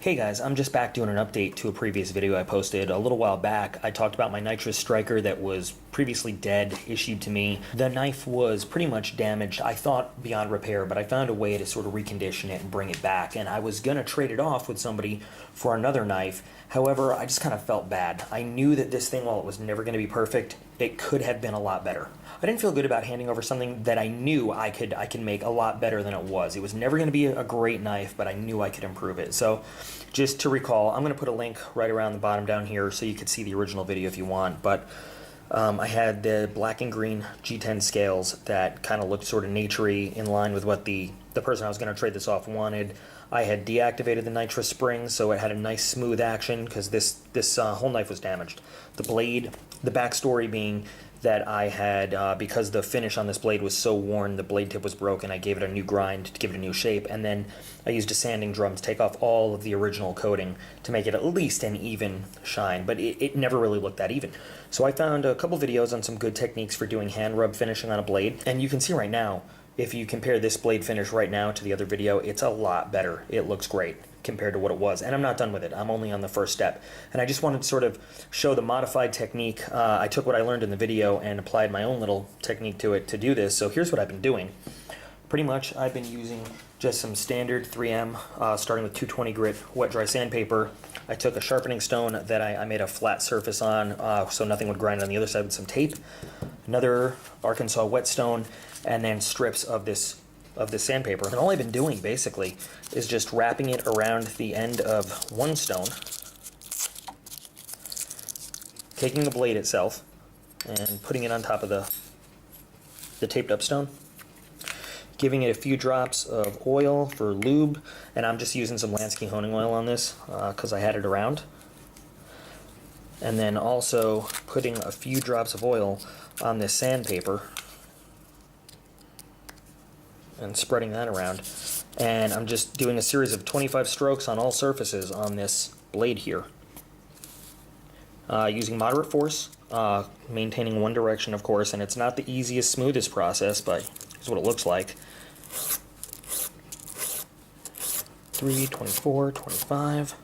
Hey guys, I'm just back doing an update to a previous video I posted a little while back. I talked about my Nitrous Stryker that was previously dead, issued to me. The knife was pretty much damaged, I thought beyond repair, but I found a way to sort of recondition it and bring it back, and I was gonna trade it off with somebody for another knife. However, I just kind of felt bad. I knew that this thing, while it was never gonna be perfect, it could have been a lot better. I didn't feel good about handing over something that I knew I could make a lot better than it was. It was never going to be a great knife, but I knew I could improve it. So just to recall, I'm going to put a link right around the bottom down here so you can see the original video if you want. But I had the black and green G10 scales that kind of looked sort of naturey, in line with what the person I was going to trade this off wanted. I had deactivated the nitrous spring, so it had a nice smooth action because this whole knife was damaged. The blade, the backstory being that I had, because the finish on this blade was so worn, the blade tip was broken, I gave it a new grind to give it a new shape, and then I used a sanding drum to take off all of the original coating to make it at least an even shine, but it never really looked that even. So I found a couple videos on some good techniques for doing hand rub finishing on a blade, and you can see right now, if you compare this blade finish right now to the other video, it's a lot better. It looks great compared to what it was, and I'm not done with it. I'm only on the first step, and I just wanted to sort of show the modified technique. I took what I learned in the video and applied my own little technique to it to do this. So here's what I've been doing. Pretty much I've been using just some standard 3M, starting with 220 grit wet dry sandpaper. I took a sharpening stone that I made a flat surface on, so nothing would grind on the other side, with some tape, another Arkansas whetstone, and then strips of this sandpaper. And all I've been doing basically is just wrapping it around the end of one stone, taking the blade itself and putting it on top of the taped up stone, giving it a few drops of oil for lube, and I'm just using some Lansky honing oil on this because I had it around, and then also putting a few drops of oil on this sandpaper and spreading that around, and I'm just doing a series of 25 strokes on all surfaces on this blade here, using moderate force, maintaining one direction of course, and it's not the easiest, smoothest process, but here's what it looks like. 3, 24, 25.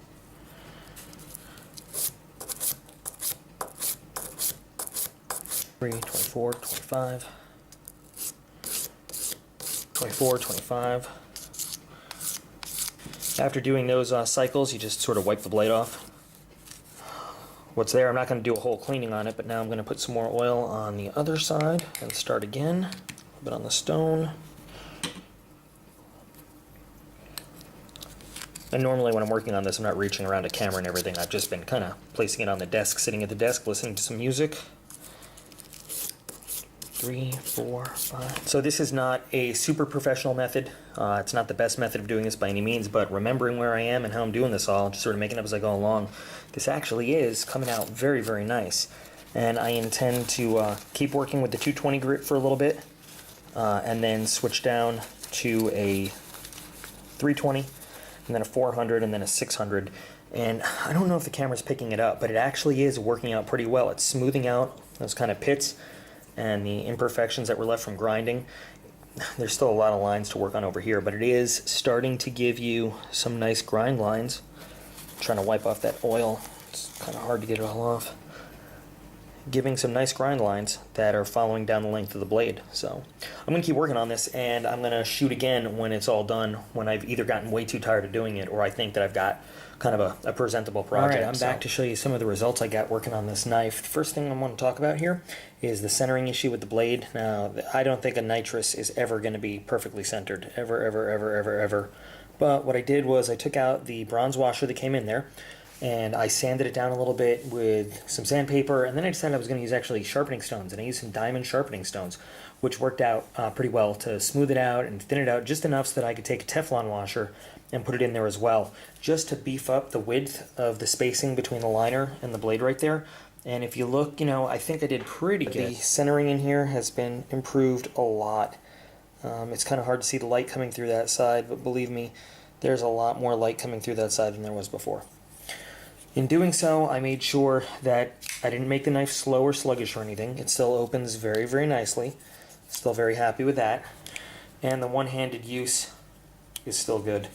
3, 24, 25. 24, 25. After doing those cycles, you just sort of wipe the blade off. What's there, I'm not going to do a whole cleaning on it, but now I'm going to put some more oil on the other side and start again. A little bit on the stone. And normally when I'm working on this, I'm not reaching around a camera and everything. I've just been kind of placing it on the desk, sitting at the desk, listening to some music. 3, 4, 5. So this is not a super professional method. It's not the best method of doing this by any means, but remembering where I am and how I'm doing this all, just sort of making it up as I go along, this actually is coming out very, very nice. And I intend to keep working with the 220 grit for a little bit, and then switch down to a 320, and then a 400, and then a 600. And I don't know if the camera's picking it up, but it actually is working out pretty well. It's smoothing out those kind of pits and the imperfections that were left from grinding. There's still a lot of lines to work on over here, but it is starting to give you some nice grind lines. I'm trying to wipe off that oil. It's kind of hard to get it all off. Giving some nice grind lines that are following down the length of the blade. So I'm going to keep working on this, and I'm going to shoot again when it's all done, when I've either gotten way too tired of doing it or I think that I've got kind of a presentable project. Alright, I'm back to show you some of the results I got working on this knife. The first thing I want to talk about here is the centering issue with the blade. Now, I don't think a nitrous is ever going to be perfectly centered. Ever, ever, ever, ever, ever. But what I did was I took out the bronze washer that came in there, and I sanded it down a little bit with some sandpaper, and then I decided I was going to use actually sharpening stones, and I used some diamond sharpening stones, which worked out pretty well to smooth it out and thin it out just enough so that I could take a Teflon washer and put it in there as well, just to beef up the width of the spacing between the liner and the blade right there. And if you look, you know, I think I did pretty good. The centering in here has been improved a lot. It's kind of hard to see the light coming through that side, but believe me, there's a lot more light coming through that side than there was before. In doing so, I made sure that I didn't make the knife slow or sluggish or anything. It still opens very, very nicely. Still very happy with that. And the one-handed use is still good.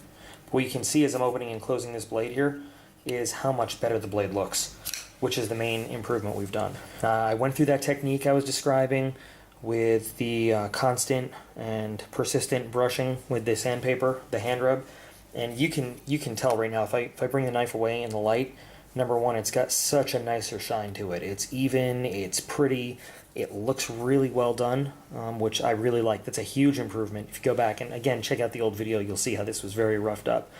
What you can see as I'm opening and closing this blade here is how much better the blade looks, which is the main improvement we've done. I went through that technique I was describing with the constant and persistent brushing with the sandpaper, the hand rub, and you can tell right now if I bring the knife away in the light, number one, it's got such a nicer shine to it. It's even, it's pretty, it looks really well done, which I really like. That's a huge improvement. If you go back and again check out the old video, you'll see how this was very roughed up.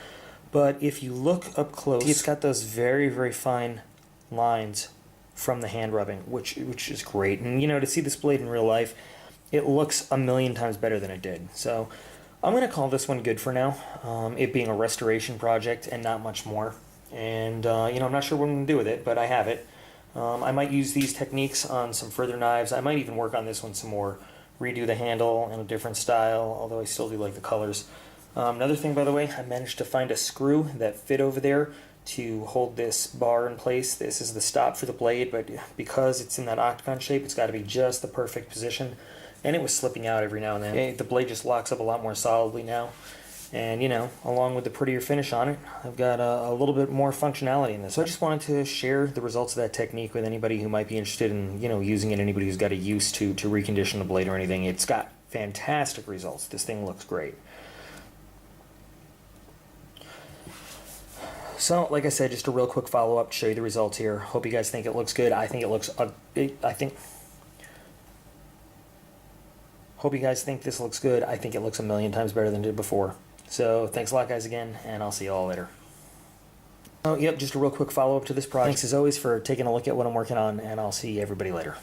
But if you look up close, it's got those very, very fine lines from the hand rubbing, which is great. And you know, to see this blade in real life, it looks a million times better than it did. So I'm going to call this one good for now, it being a restoration project and not much more. And you know, I'm not sure what I'm going to do with it, but I have it. I might use these techniques on some further knives. I might even work on this one some more, redo the handle in a different style, although I still do like the colors. Another thing, by the way, I managed to find a screw that fit over there to hold this bar in place. This is the stop for the blade, but because it's in that octagon shape, it's got to be just the perfect position. And it was slipping out every now and then. The blade just locks up a lot more solidly now. And, you know, along with the prettier finish on it, I've got a little bit more functionality in this. So I just wanted to share the results of that technique with anybody who might be interested in, you know, using it, anybody who's got a use to recondition the blade or anything. It's got fantastic results. This thing looks great. So, like I said, just a real quick follow-up to show you the results here. Hope you guys think it looks good. I think it looks, hope you guys think this looks good. I think it looks a million times better than it did before. So, thanks a lot, guys, again, and I'll see you all later. Oh, yep, just a real quick follow-up to this project. Thanks, as always, for taking a look at what I'm working on, and I'll see everybody later.